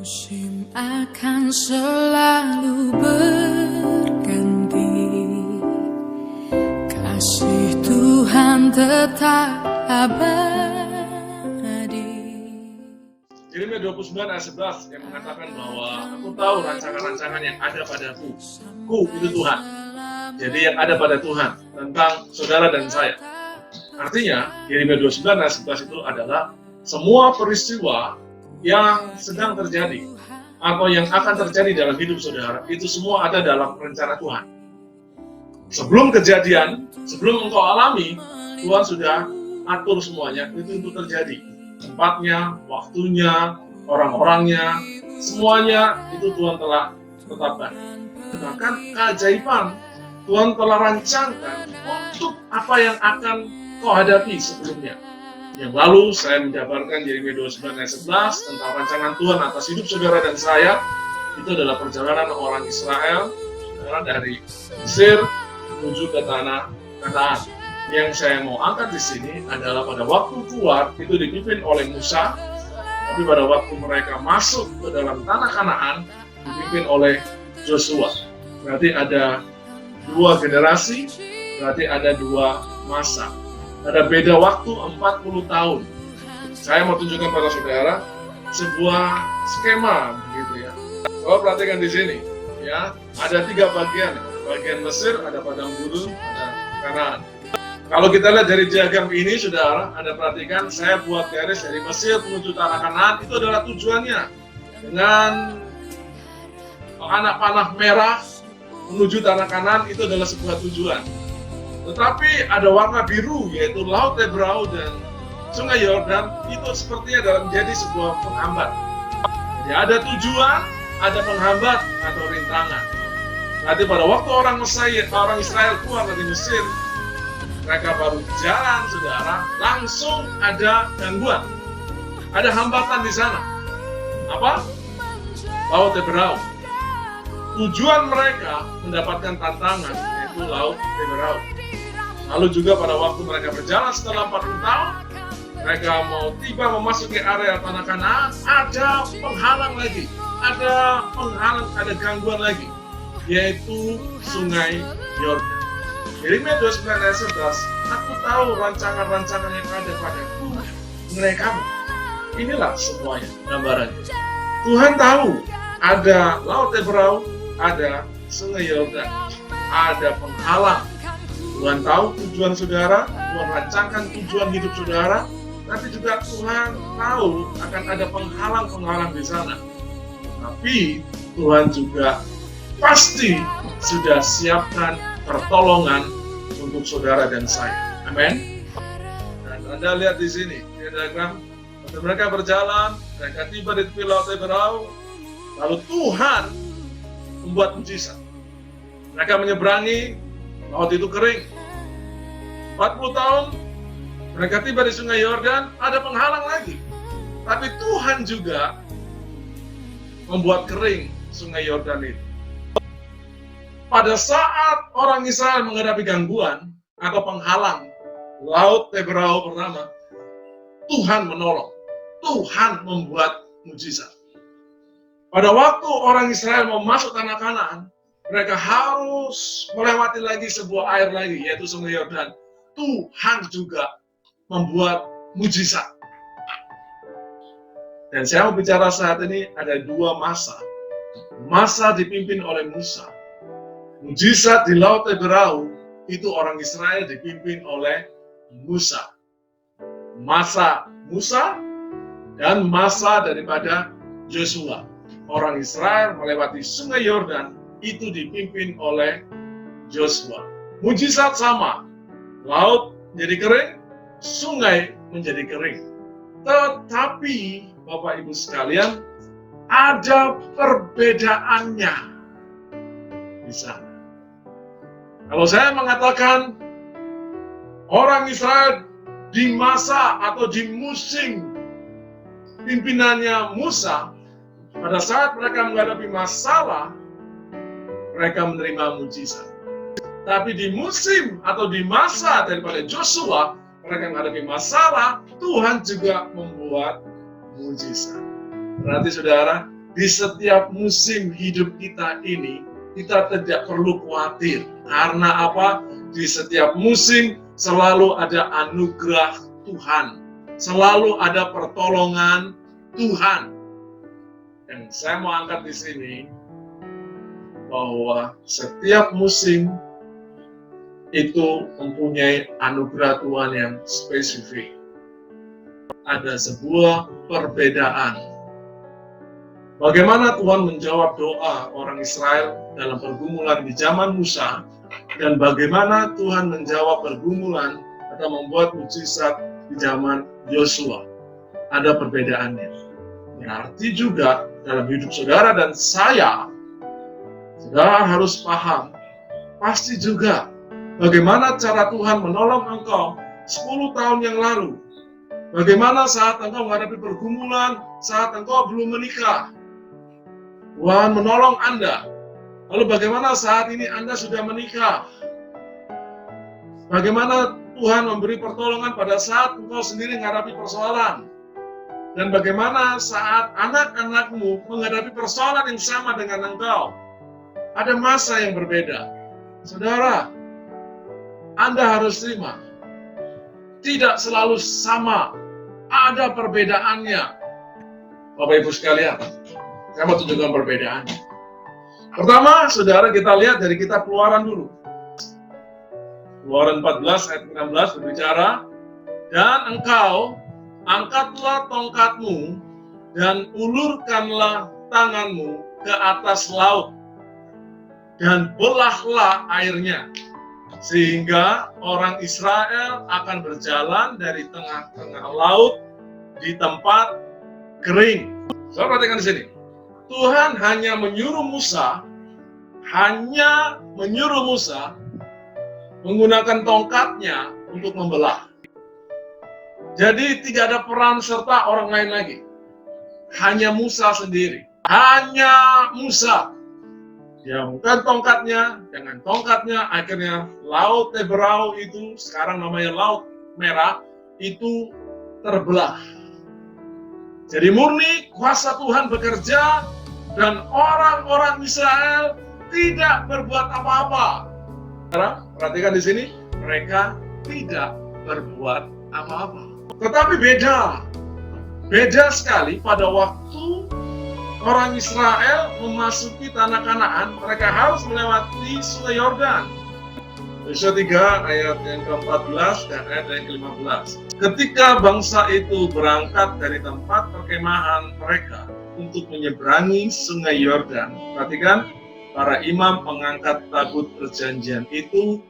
Musim akan selalu berganti, kasih Tuhan tetap abadi. Yeremia 29 ayat 11 yang mengatakan bahwa aku tahu rancangan-rancangan yang ada padaku. Ku itu Tuhan. Jadi yang ada pada Tuhan tentang saudara dan saya. Artinya Yeremia 29 ayat 11 itu adalah semua peristiwa yang sedang terjadi atau yang akan terjadi dalam hidup saudara, itu semua ada dalam rencana Tuhan. Sebelum kejadian, sebelum engkau alami, Tuhan sudah atur semuanya itu untuk terjadi. Tempatnya, waktunya, orang-orangnya, semuanya itu Tuhan telah tetapkan. Bahkan keajaiban Tuhan telah rancangkan untuk apa yang akan kau hadapi sebelumnya. Yang lalu saya menjabarkan Yeremia 29 ayat 11 tentang rancangan Tuhan atas hidup saudara dan saya. Itu adalah perjalanan orang Israel saudara, dari Mesir menuju ke tanah Kanaan. Yang saya mau angkat di sini adalah pada waktu keluar itu dipimpin oleh Musa, tapi pada waktu mereka masuk ke dalam tanah Kanaan dipimpin oleh Joshua. Berarti ada dua generasi, berarti ada dua masa. Ada beda waktu 40 tahun. Saya mau tunjukkan pada saudara sebuah skema begitu ya. Coba perhatikan di sini ya. Ada tiga bagian. Bagian Mesir, ada padang gurun, ada Kanaan. Kalau kita lihat dari diagram ini saudara, Anda perhatikan saya buat garis dari Mesir menuju tanah Kanaan, itu adalah tujuannya. Dengan anak panah merah menuju tanah Kanaan itu adalah sebuah tujuan. Tetapi ada warna biru yaitu Laut Tebrau dan Sungai Yordan itu sepertinya dalam menjadi sebuah penghambat. Jadi ada tujuan, ada penghambat atau rintangan. Nanti pada waktu orang Israel keluar dari Mesir, mereka baru jalan saudara, langsung ada gangguan. Ada hambatan di sana. Apa? Laut Tebrau. Tujuan mereka mendapatkan tantangan yaitu Laut Tebrau. Lalu juga pada waktu mereka berjalan setelah 40 tahun, mereka mau tiba memasuki area tanah Kanaan, ada penghalang lagi, ada gangguan lagi, yaitu Sungai Yordan. Yeremia 29 ayat 11, aku tahu rancangan-rancangan yang ada padaku mengenai kamu. Inilah semuanya gambarannya. Tuhan tahu ada Laut Tebrau, ada Sungai Yordan, ada penghalang. Tuhan tahu tujuan saudara, Tuhan rancangkan tujuan hidup saudara, tapi juga Tuhan tahu akan ada penghalang-penghalang di sana. Tapi Tuhan juga pasti sudah siapkan pertolongan untuk saudara dan saya. Amin. Dan Anda lihat di sini, di diagram, mereka berjalan, mereka tiba di tepi Laut Tebrau, lalu Tuhan membuat mujizat. Mereka menyeberangi, laut itu kering. 40 tahun mereka tiba di Sungai Yordan, ada penghalang lagi. Tapi Tuhan juga membuat kering Sungai Yordan itu. Pada saat orang Israel menghadapi gangguan atau penghalang Laut Tebrau pertama, Tuhan menolong. Tuhan membuat mujizat. Pada waktu orang Israel mau masuk tanah Kanaan, mereka harus melewati lagi sebuah air lagi, yaitu Sungai Yordan. Tuhan juga membuat mujizat. Dan saya mau bicara saat ini ada dua masa. Masa dipimpin oleh Musa. Mujizat di Laut Tebrau itu orang Israel dipimpin oleh Musa. Masa Musa dan masa daripada Joshua. Orang Israel melewati Sungai Yordan itu dipimpin oleh Joshua. Mujizat sama, laut menjadi kering, sungai menjadi kering. Tetapi Bapak Ibu sekalian, ada perbedaannya di sana. Kalau saya mengatakan orang Israel di masa atau di musim pimpinannya Musa, pada saat mereka menghadapi masalah, mereka menerima mujizat. Tapi di musim atau di masa daripada Joshua, mereka menghadapi masalah, Tuhan juga membuat mujizat. Berarti saudara, di setiap musim hidup kita ini, kita tidak perlu khawatir. Karena apa? Di setiap musim selalu ada anugerah Tuhan. Selalu ada pertolongan Tuhan. Dan saya mau angkat di sini bahwa setiap musim itu mempunyai anugerah Tuhan yang spesifik. Ada sebuah perbedaan. Bagaimana Tuhan menjawab doa orang Israel dalam pergumulan di zaman Musa, dan bagaimana Tuhan menjawab pergumulan atau membuat mujizat di zaman Yosua. Ada perbedaannya. Berarti juga dalam hidup saudara dan saya, saudara harus paham, pasti juga bagaimana cara Tuhan menolong engkau 10 tahun yang lalu. Bagaimana saat engkau menghadapi pergumulan, saat engkau belum menikah. Tuhan menolong Anda. Lalu bagaimana saat ini Anda sudah menikah? Bagaimana Tuhan memberi pertolongan pada saat engkau sendiri menghadapi persoalan? Dan bagaimana saat anak-anakmu menghadapi persoalan yang sama dengan engkau? Ada masa yang berbeda. Saudara, Anda harus terima. Tidak selalu sama. Ada perbedaannya. Bapak Ibu sekalian, saya mau tunjukkan perbedaannya. Pertama, saudara, kita lihat dari kitab Keluaran dulu. Keluaran 14 ayat 16 berbicara, dan engkau angkatlah tongkatmu dan ulurkanlah tanganmu ke atas laut dan belahlah airnya, sehingga orang Israel akan berjalan dari tengah-tengah laut di tempat kering. Saudara perhatikan di sini. Tuhan hanya menyuruh Musa menggunakan tongkatnya untuk membelah. Jadi tidak ada peran serta orang lain lagi. Hanya Musa sendiri. Hanya Musa. Dia bukan tongkatnya, dengan tongkatnya akhirnya laut Teberau itu, sekarang namanya Laut Merah, itu terbelah. Jadi murni kuasa Tuhan bekerja dan orang-orang Israel tidak berbuat apa-apa. Perhatikan di sini, mereka tidak berbuat apa-apa. Tetapi beda sekali pada waktu orang Israel memasuki tanah Kanaan, mereka harus melewati Sungai Yordan. Yosua 3 ayat yang ke-14 dan ayat yang ke-15. Ketika bangsa itu berangkat dari tempat perkemahan mereka untuk menyeberangi Sungai Yordan, perhatikan, para imam pengangkat tabut perjanjian itu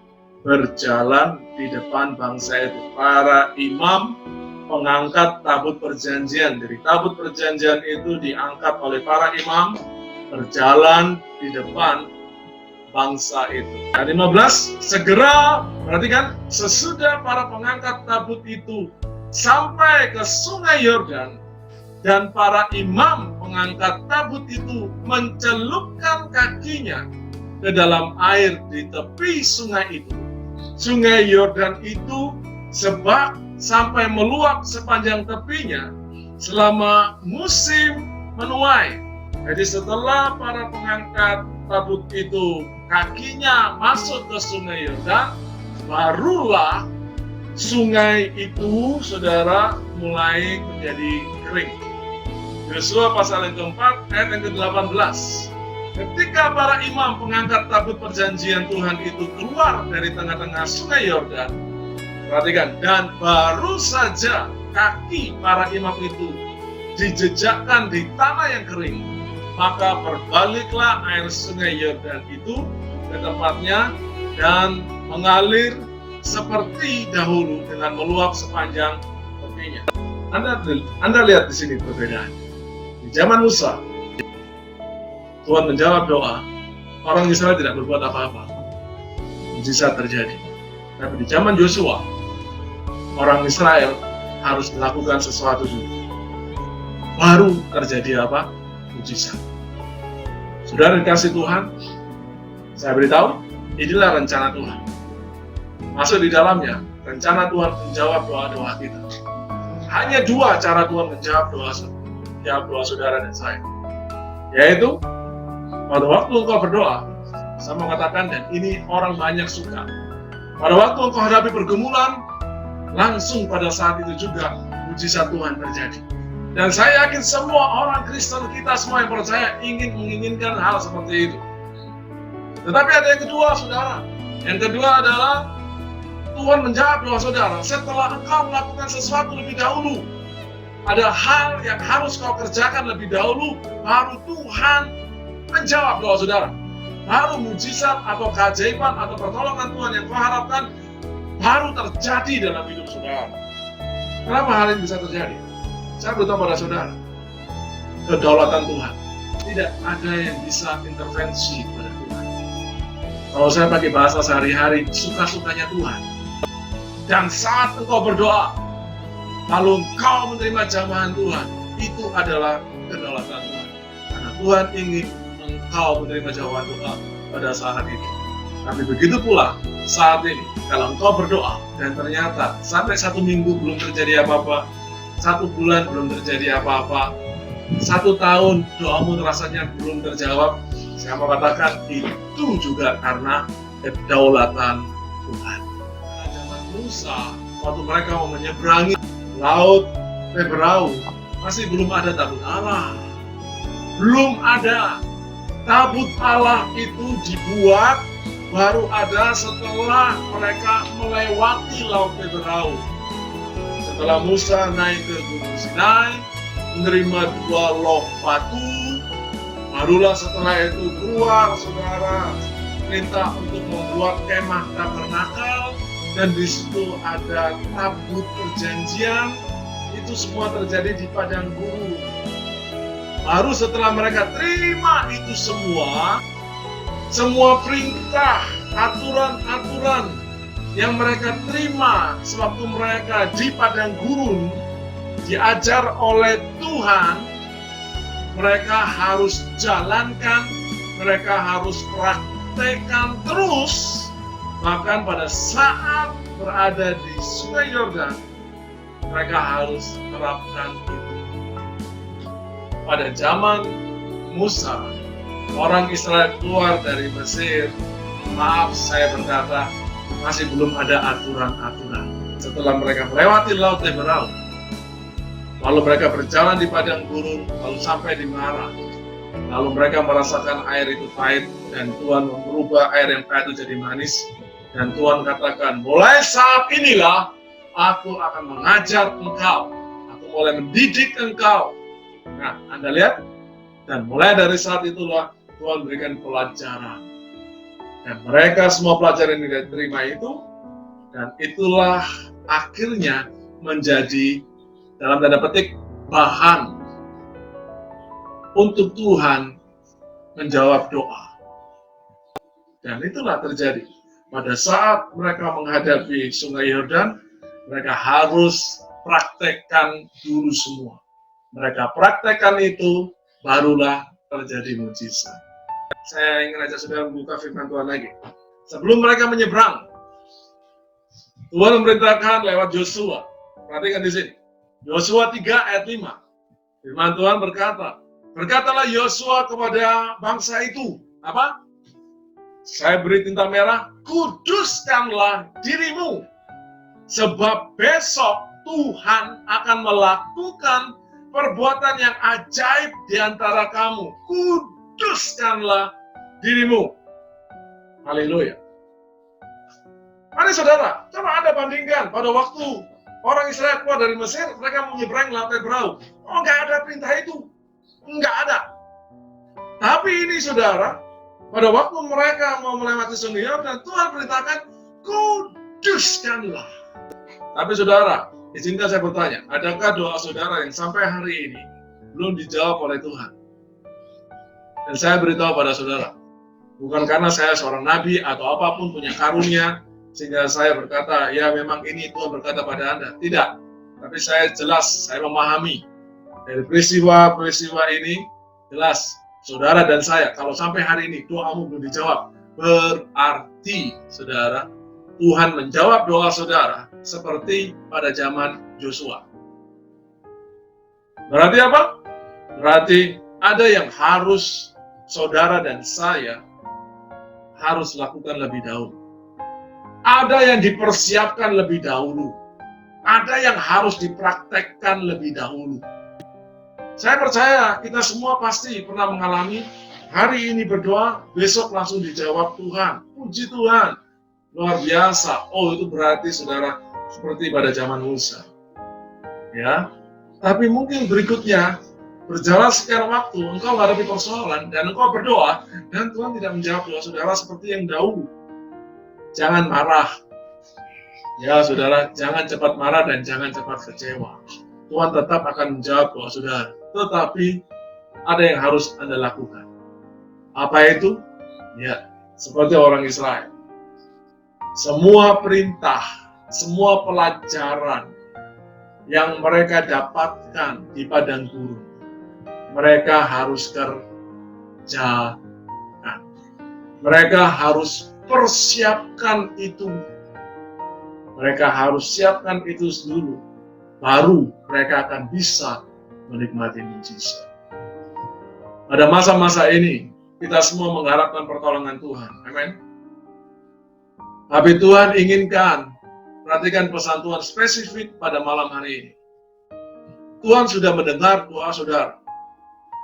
berjalan di depan bangsa itu. Para imam pengangkat tabut perjanjian. Jadi tabut perjanjian itu diangkat oleh para imam, berjalan di depan bangsa itu. Ayat 15, segera, perhatikan, sesudah para pengangkat tabut itu sampai ke Sungai Yordan, dan para imam pengangkat tabut itu mencelupkan kakinya ke dalam air di tepi sungai itu. Sungai Yordan itu sebab sampai meluap sepanjang tepinya selama musim menuai. Jadi setelah para pengangkat tabut itu kakinya masuk ke Sungai Yordan, barulah sungai itu, saudara, mulai menjadi kering. Yosua pasal yang keempat, ayat yang ke-18. Ketika para imam pengangkat tabut perjanjian Tuhan itu keluar dari tengah-tengah Sungai Yordan, perhatikan, dan baru saja kaki para imam itu dijejakkan di tanah yang kering, maka berbaliklah air Sungai Yordan itu ke tempatnya dan mengalir seperti dahulu dengan meluap sepanjang tepinya. Anda lihat di sini perbedaan. Di zaman Musa, Tuhan menjawab doa, orang Israel tidak berbuat apa-apa. Mujizat terjadi. Tapi di zaman Yosua, orang Israel harus melakukan sesuatu dulu. Baru terjadi apa? Mujizat. Saudara dikasih Tuhan, saya beritahu, inilah rencana Tuhan. Masuk di dalamnya, rencana Tuhan menjawab doa-doa kita. Hanya dua cara Tuhan menjawab doa saudara dan saya. Yaitu, pada waktu engkau berdoa, saya mengatakan, dan ini orang banyak suka. Pada waktu engkau hadapi pergumulan, langsung pada saat itu juga mujizat Tuhan terjadi. Dan saya yakin semua orang Kristen, kita semua yang percaya menginginkan hal seperti itu. Tetapi ada yang kedua, saudara. Yang kedua adalah Tuhan menjawab doa saudara setelah engkau melakukan sesuatu lebih dahulu. Ada hal yang harus kau kerjakan lebih dahulu, baru Tuhan menjawab doa saudara. Baru mujizat atau keajaiban atau pertolongan Tuhan yang kau harapkan baru terjadi dalam hidup saudara. Kenapa hal ini bisa terjadi? Saya beritahu pada saudara, kedaulatan Tuhan. Tidak ada yang bisa intervensi pada Tuhan. Kalau saya pakai bahasa sehari-hari, suka-sukanya Tuhan. Dan saat engkau berdoa, lalu engkau menerima jamahan Tuhan, itu adalah kedaulatan Tuhan. Karena Tuhan ingin engkau menerima jawaban doa pada saat itu. Tapi begitu pula saat ini, kalau engkau berdoa dan ternyata sampai 1 minggu belum terjadi apa-apa, 1 bulan belum terjadi apa-apa, 1 tahun doamu rasanya belum terjawab, saya mau katakan itu juga karena kedaulatan Tuhan. Pada zaman Musa, waktu mereka mau menyeberangi laut Teberau, masih belum ada tabut Allah. Belum ada. Tabut Allah itu dibuat baru ada setelah mereka melewati laut Teberau. Setelah Musa naik ke Gunung Sinai, menerima 2 loh batu, barulah setelah itu keluar saudara, perintah untuk membuat kemah tabernakel, dan di situ ada tabut perjanjian. Itu semua terjadi di padang gurun. Baru setelah mereka terima itu semua perintah, aturan-aturan yang mereka terima sewaktu mereka di padang gurun diajar oleh Tuhan, mereka harus jalankan, mereka harus praktekkan terus. Bahkan pada saat berada di Sungai Yordan, mereka harus terapkan itu. Pada zaman Musa, orang Israel keluar dari Mesir, maaf saya berkata, masih belum ada aturan-aturan. Setelah mereka melewati Laut Teberau, lalu mereka berjalan di padang gurun, lalu sampai di Mara. Lalu mereka merasakan air itu pahit, dan Tuhan merubah air yang pahit itu jadi manis. Dan Tuhan katakan, mulai saat inilah aku akan mengajar engkau, aku mulai mendidik engkau. Nah, Anda lihat, dan mulai dari saat itulah Tuhan berikan pelajaran. Dan mereka semua pelajaran yang diterima itu, dan itulah akhirnya menjadi, dalam tanda petik, bahan untuk Tuhan menjawab doa. Dan itulah terjadi. Pada saat mereka menghadapi Sungai Yordan, mereka harus praktekkan dulu semua. Mereka praktekkan itu, barulah terjadi mujizat. Saya ingin ajak saudara membuka firman Tuhan lagi. Sebelum mereka menyeberang, Tuhan memerintahkan lewat Yosua. Perhatikan di sini. Yosua 3 ayat 5. Firman Tuhan berkata, berkatalah Yosua kepada bangsa itu, apa? Saya beri tinta merah, kuduskanlah dirimu. Sebab besok Tuhan akan melakukan perbuatan yang ajaib di antara kamu. Kuduskanlah dirimu. Haleluya. Mari saudara, coba Anda bandingkan pada waktu orang Israel keluar dari Mesir, mereka menyeberang Laut Teberau. Oh, nggak ada perintah itu. Nggak ada. Tapi ini saudara, pada waktu mereka mau melewati Sungai Yordan, Tuhan perintahkan, kuduskanlah. Tapi saudara, izinkan saya bertanya, adakah doa saudara yang sampai hari ini belum dijawab oleh Tuhan? Dan saya beritahu pada saudara, bukan karena saya seorang nabi atau apapun punya karunia, sehingga saya berkata, ya memang ini Tuhan berkata pada Anda. Tidak, tapi saya jelas, saya memahami dari peristiwa-peristiwa ini, jelas, saudara dan saya, kalau sampai hari ini doamu belum dijawab, berarti saudara, Tuhan menjawab doa saudara seperti pada zaman Yosua. Berarti apa? Berarti ada yang harus saudara dan saya harus lakukan lebih dahulu. Ada yang dipersiapkan lebih dahulu. Ada yang harus dipraktekkan lebih dahulu. Saya percaya kita semua pasti pernah mengalami hari ini berdoa, besok langsung dijawab Tuhan. Puji Tuhan. Luar biasa. Oh, itu berarti saudara seperti pada zaman Musa. Ya. Tapi mungkin berikutnya berjalan sekian waktu, engkau menghadapi persoalan dan engkau berdoa dan Tuhan tidak menjawab doa saudara seperti yang dahulu. Jangan marah. Ya saudara, jangan cepat marah dan jangan cepat kecewa. Tuhan tetap akan menjawab doa saudara. Tetapi ada yang harus Anda lakukan. Apa itu? Ya, seperti orang Israel. Semua perintah, semua pelajaran yang mereka dapatkan di padang gurun, mereka harus kerjakan. Mereka harus persiapkan itu. Mereka harus siapkan itu dulu. Baru mereka akan bisa menikmati mujizat. Pada masa-masa ini, kita semua mengharapkan pertolongan Tuhan. Amin. Tapi Tuhan inginkan, perhatikan pesan Tuhan spesifik pada malam hari ini. Tuhan sudah mendengar doa saudara.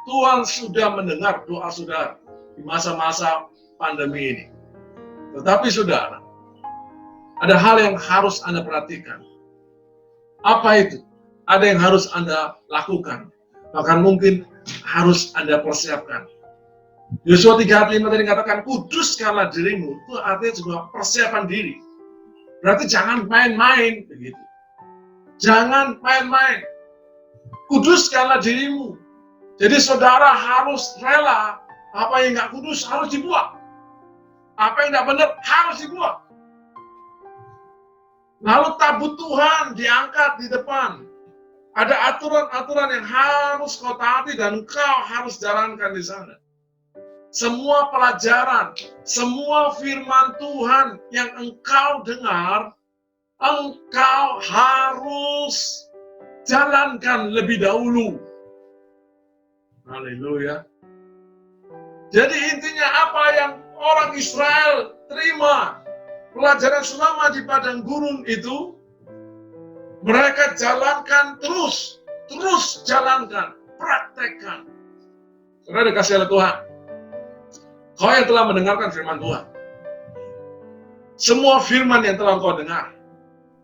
Tuhan sudah mendengar doa saudara di masa-masa pandemi ini. Tetapi saudara, ada hal yang harus Anda perhatikan. Apa itu? Ada yang harus Anda lakukan. Bahkan mungkin harus Anda persiapkan. Yosua 3:5 tadi katakan, kuduskanlah dirimu. Itu artinya juga persiapan diri. Berarti jangan main-main. Begitu. Jangan main-main. Kuduskanlah dirimu. Jadi saudara harus rela. Apa yang nggak kudus harus dibuang. Apa yang nggak benar harus dibuang. Lalu tabut Tuhan diangkat di depan. Ada aturan-aturan yang harus kau taati dan kau harus jalankan di sana. Semua pelajaran, semua firman Tuhan yang engkau dengar, engkau harus jalankan lebih dahulu. Haleluya. Jadi intinya apa yang orang Israel terima, pelajaran selama di padang gurun itu, mereka jalankan terus jalankan, praktekkan. Saudara dikasih oleh Tuhan, kau yang telah mendengarkan firman Tuhan, semua firman yang telah kau dengar,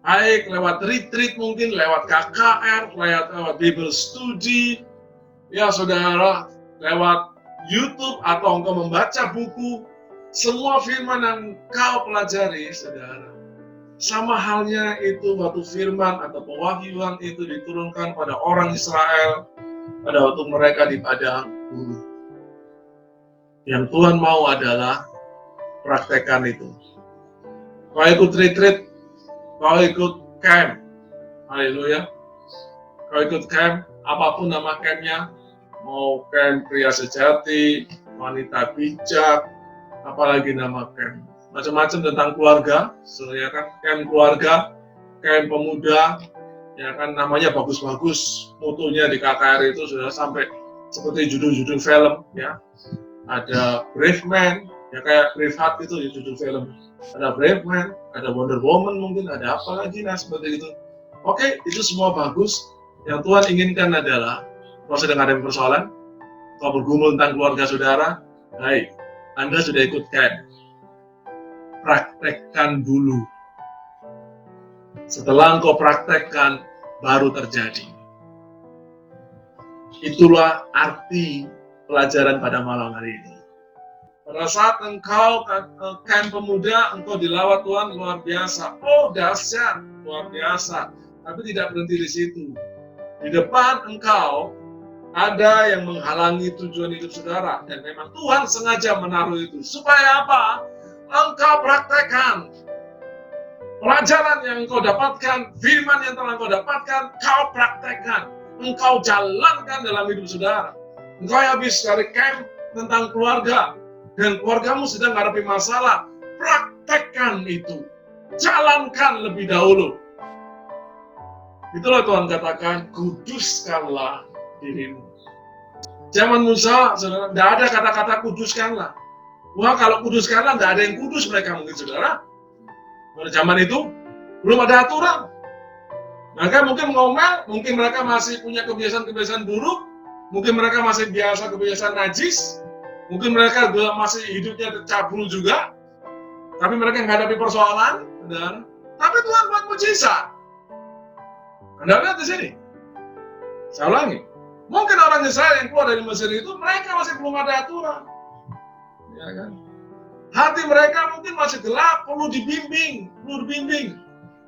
baik lewat retreat mungkin, lewat KKR, lewat Bible Study, ya saudara, lewat YouTube atau engkau membaca buku, semua firman yang kau pelajari, saudara, sama halnya itu waktu firman atau pewahyuan itu diturunkan pada orang Israel pada waktu mereka di padang gurun. Yang Tuhan mau adalah praktekkan itu. Kau ikut retreat, kau ikut camp, haleluya. Kau ikut camp, apapun nama campnya, mau camp pria sejati, wanita bijak, apalagi nama camp. Macam-macam tentang keluarga, ya kan, camp keluarga, camp pemuda, ya kan, namanya bagus-bagus, mutunya di KKR itu sudah sampai seperti judul-judul film, ya. Ada Brave Man, ya kayak Braveheart itu ya judul film. Ada Brave Man, ada Wonder Woman mungkin, ada apa lagi, nah seperti itu. Oke, itu semua bagus. Yang Tuhan inginkan adalah, kalau sedang ada persoalan, kau bergumul tentang keluarga saudara, baik, Anda sudah ikut camp. Praktekkan dulu. Setelah engkau praktekkan, baru terjadi. Itulah arti pelajaran pada malam hari ini. Pada saat engkau camp pemuda, engkau dilawat Tuhan luar biasa. Oh dahsyat, luar biasa. Tapi tidak berhenti di situ. Di depan engkau ada yang menghalangi tujuan hidup saudara. Dan memang Tuhan sengaja menaruh itu. Supaya apa? Engkau praktekkan. Pelajaran yang engkau dapatkan, firman yang telah engkau dapatkan, kau praktekkan. Engkau jalankan dalam hidup saudara. Engkau habis dari camp tentang keluarga, dan keluargamu sedang menghadapi masalah, praktekkan itu. Jalankan lebih dahulu. Itulah Tuhan katakan, kuduskanlah dirimu. Zaman Musa, saudara, tidak ada kata-kata kuduskanlah. Wah, kalau kuduskanlah, tidak ada yang kudus mereka mungkin, saudara. Pada zaman itu, belum ada aturan. Maka mungkin ngomel, mungkin mereka masih punya kebiasaan-kebiasaan buruk, mungkin mereka masih biasa kebiasaan najis, mungkin mereka masih hidupnya tercabul juga, tapi mereka menghadapi persoalan, saudara. Tapi Tuhan buat mujizat. Anda lihat di sini. Saya ulangi. Mungkin orang Israel yang keluar dari Mesir itu, mereka masih belum ada aturan. Ya kan? Hati mereka mungkin masih gelap, perlu dibimbing.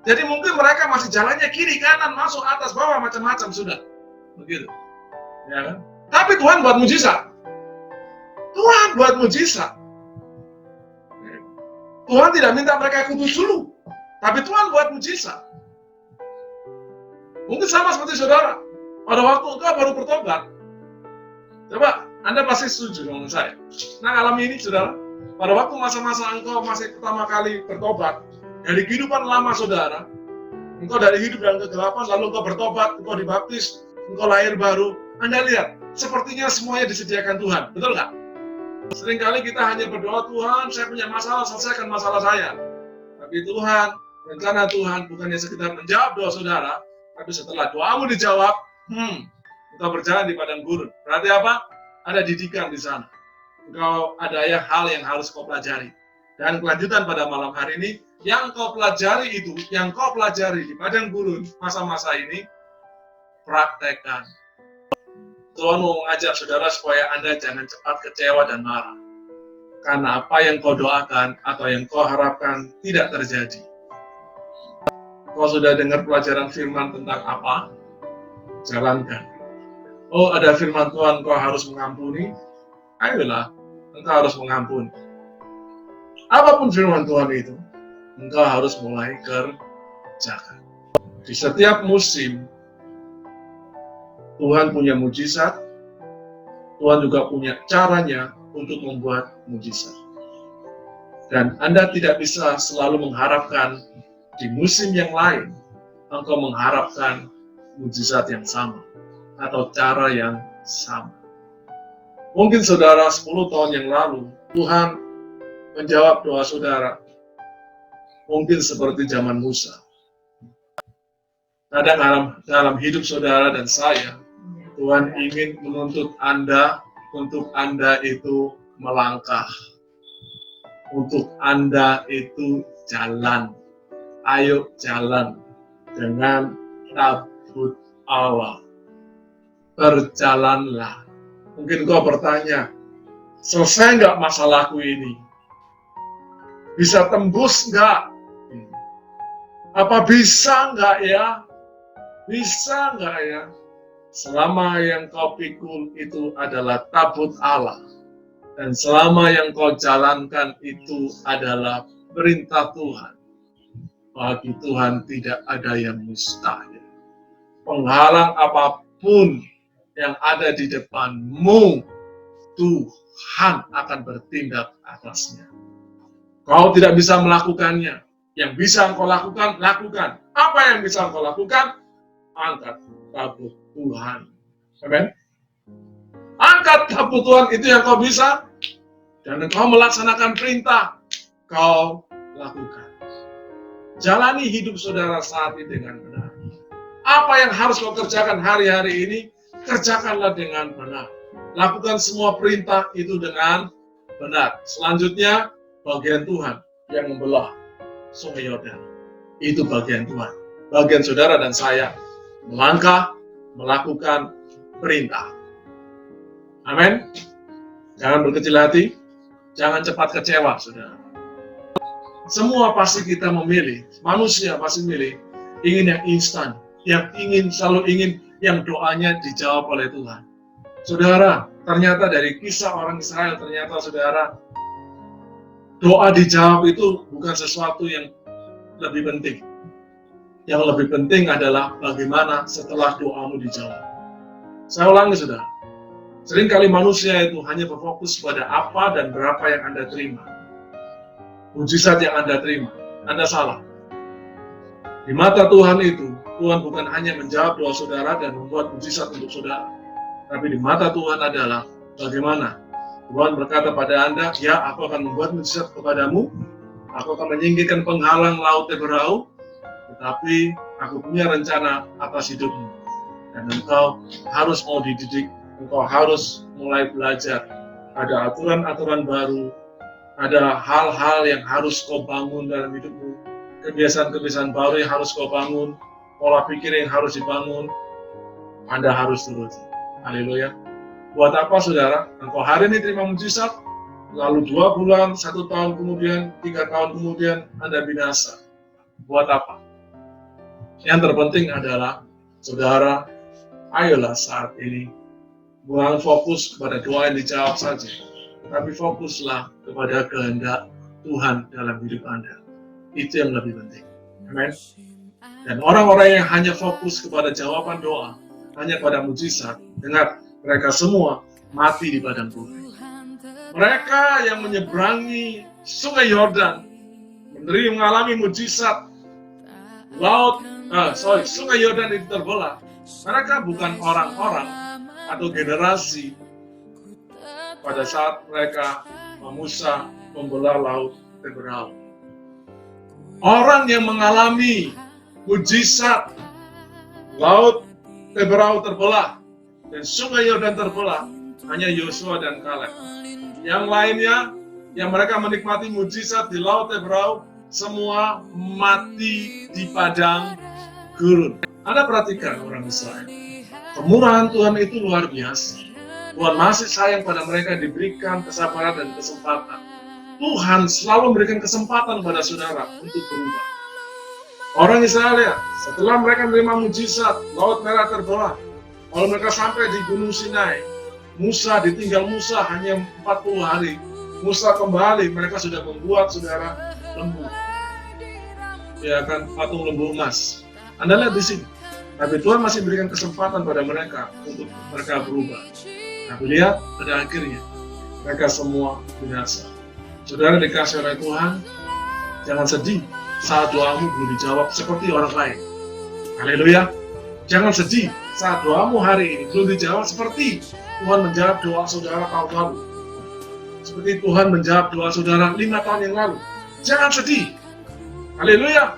Jadi mungkin mereka masih jalannya kiri, kanan, masuk, atas, bawah, macam-macam sudah. Begitu. Ya kan? Tapi Tuhan buat mujizat. Tuhan buat mujizat. Tuhan tidak minta mereka kudus dulu, tapi Tuhan buat mujizat. Mungkin sama seperti saudara. Pada waktu engkau baru bertobat. Coba, Anda pasti setuju dengan saya. Nah, alami ini, saudara. Pada waktu masa-masa engkau masih pertama kali bertobat, dari kehidupan lama saudara, engkau dari hidup dalam kegelapan, lalu engkau bertobat, engkau dibaptis, engkau lahir baru. Anda lihat, sepertinya semuanya disediakan Tuhan. Betul nggak? Seringkali kita hanya berdoa, Tuhan, saya punya masalah, selesaikan masalah saya. Tapi Tuhan, rencana Tuhan bukannya sekedar menjawab doa saudara, tapi setelah doamu dijawab, engkau berjalan di padang gurun. Berarti apa? Ada didikan di sana. Engkau ada hal yang harus kau pelajari. Dan kelanjutan pada malam hari ini, yang kau pelajari itu, yang kau pelajari di padang gurun masa-masa ini, praktekkan. Tuhan mau mengajak saudara supaya Anda jangan cepat kecewa dan marah. Karena apa yang kau doakan atau yang kau harapkan tidak terjadi. Kau sudah dengar pelajaran firman tentang apa? Jalankan. Oh, ada firman Tuhan kau harus mengampuni. Ayolah, engkau harus mengampuni. Apapun firman Tuhan itu, engkau harus mulai kerjakan. Di setiap musim, Tuhan punya mujizat, Tuhan juga punya caranya untuk membuat mujizat. Dan Anda tidak bisa selalu mengharapkan di musim yang lain, engkau mengharapkan mujizat yang sama, atau cara yang sama. Mungkin saudara 10 tahun yang lalu, Tuhan menjawab doa saudara. Mungkin seperti zaman Musa. Kadang dalam hidup saudara dan saya, Tuhan ingin menuntut Anda untuk Anda itu melangkah. Untuk Anda itu jalan. Ayo jalan dengan tabut Allah. Berjalanlah. Mungkin kau bertanya, selesai nggak masalahku ini? Bisa tembus nggak? Apa bisa nggak ya? Bisa nggak ya? Selama yang kau pikul itu adalah tabut Allah. Dan selama yang kau jalankan itu adalah perintah Tuhan. Bagi Tuhan tidak ada yang mustahil. Penghalang apapun yang ada di depanmu, Tuhan akan bertindak atasnya. Kau tidak bisa melakukannya. Yang bisa engkau lakukan, lakukan. Apa yang bisa engkau lakukan? Angkat tabut Tuhan. Amen. Angkat tabut Tuhan, itu yang kau bisa. Dan engkau melaksanakan perintah, kau lakukan. Jalani hidup saudara saat ini dengan benar. Apa yang harus kau kerjakan hari-hari ini, kerjakanlah dengan benar. Lakukan semua perintah itu dengan benar. Selanjutnya, bagian Tuhan yang membelah Sungai Yordan. Itu bagian Tuhan. Bagian saudara dan saya melangkah, melakukan perintah. Amin. Jangan berkecil hati, jangan cepat kecewa, saudara. Semua pasti kita memilih, manusia pasti memilih, ingin yang instan, yang selalu ingin yang doanya dijawab oleh Tuhan. Saudara, ternyata dari kisah orang Israel, ternyata saudara, doa dijawab itu bukan sesuatu yang lebih penting. Yang lebih penting adalah bagaimana setelah doamu dijawab. Saya ulangi saudara, seringkali manusia itu hanya berfokus pada apa dan berapa yang Anda terima. Mujizat yang Anda terima, Anda salah. Di mata Tuhan itu, Tuhan bukan hanya menjawab doa saudara dan membuat mujizat untuk saudara. Tapi di mata Tuhan adalah bagaimana Tuhan berkata pada Anda, ya aku akan membuat mujizat kepadamu, aku akan menyingkirkan penghalang laut Teberau, tetapi aku punya rencana atas hidupmu. Dan engkau harus mau dididik, engkau harus mulai belajar. Ada aturan-aturan baru, ada hal-hal yang harus kau bangun dalam hidupmu, kebiasaan-kebiasaan baru yang harus kau bangun, pola pikir yang harus dibangun, Anda harus turuti. Haleluya. Buat apa saudara? Engkau hari ini terima mujizat, lalu 2 bulan, 1 tahun kemudian, 3 tahun kemudian Anda binasa. Buat apa? Yang terpenting adalah, saudara, ayolah saat ini, bukan fokus kepada doa yang dijawab saja, tapi fokuslah kepada kehendak Tuhan dalam hidup Anda. Itu yang lebih penting. Amin. Dan orang-orang yang hanya fokus kepada jawaban doa, hanya pada mujizat, dengar, mereka semua mati di padang gurun. Mereka yang menyeberangi sungai Yordan, mengalami mujizat, sungai Yordan itu terbelah. Mereka bukan orang-orang atau generasi pada saat mereka Musa membelah laut Teberau. Orang yang mengalami mujizat, laut Teberau terbelah dan sungai Yordan terbelah, hanya Yosua dan Kaleb. Yang lainnya, yang mereka menikmati mujizat di laut Teberau, semua mati di padang gurun. Anda perhatikan orang Israel. Kemurahan Tuhan itu luar biasa. Tuhan masih sayang pada mereka, diberikan kesabaran dan kesempatan. Tuhan selalu memberikan kesempatan pada saudara untuk berubah. Orang Israel ya, setelah mereka menerima mujizat, laut merah terbelah. Kalau mereka sampai di Gunung Sinai, Musa ditinggal Musa hanya 40 hari. Musa kembali, mereka sudah membuat saudara lembu. Ya kan, patung lembu emas. Anda lihat di sini. Tapi Tuhan masih berikan kesempatan pada mereka untuk mereka berubah. Tapi lihat pada akhirnya mereka semua binasa. Saudara dikasih oleh Tuhan, jangan sedih saat doamu belum dijawab seperti orang lain. Haleluya. Jangan sedih saat doamu hari ini belum dijawab seperti Tuhan menjawab doa saudara tahun lalu. Seperti Tuhan menjawab doa saudara 5 tahun yang lalu. Jangan sedih. Haleluya.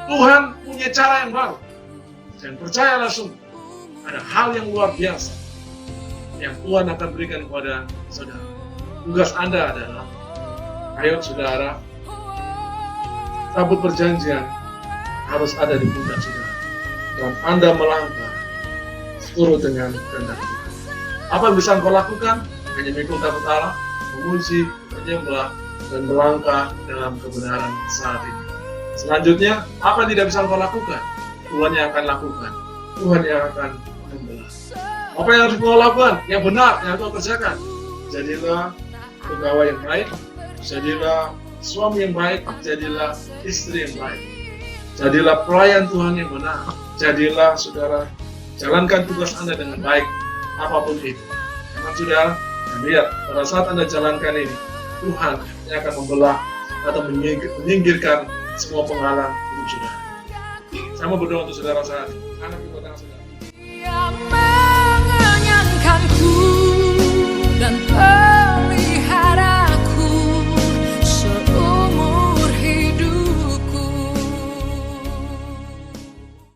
Tuhan punya cara yang baru. Dan percayalah sungguh, ada hal yang luar biasa yang Tuhan akan berikan kepada saudara. Tugas Anda adalah, ayo saudara, tabut perjanjian harus ada di pundak saudara. Dan Anda melangkah turut dengan kehendak Tuhan. Apa yang bisa engkau lakukan? Hanya mengikut tabut Allah, memuji, menyembah, dan melangkah dalam kebenaran saat ini. Selanjutnya, apa yang tidak bisa engkau lakukan? Tuhan yang akan lakukan. Tuhan yang akan membelah. Apa yang harus engkau lakukan? Yang benar, yang engkau kerjakan. Jadilah pegawai yang baik, jadilah suami yang baik, jadilah istri yang baik. Jadilah pelayan Tuhan yang benar. Jadilah saudara, jalankan tugas Anda dengan baik, apapun itu. Karena saudara, lihat, pada saat Anda jalankan ini, Tuhan yang akan membelah atau menyingkirkan semua penghalang hidup saudara. Saya mau berdoa untuk saudara saat ini. Anak kita saudara.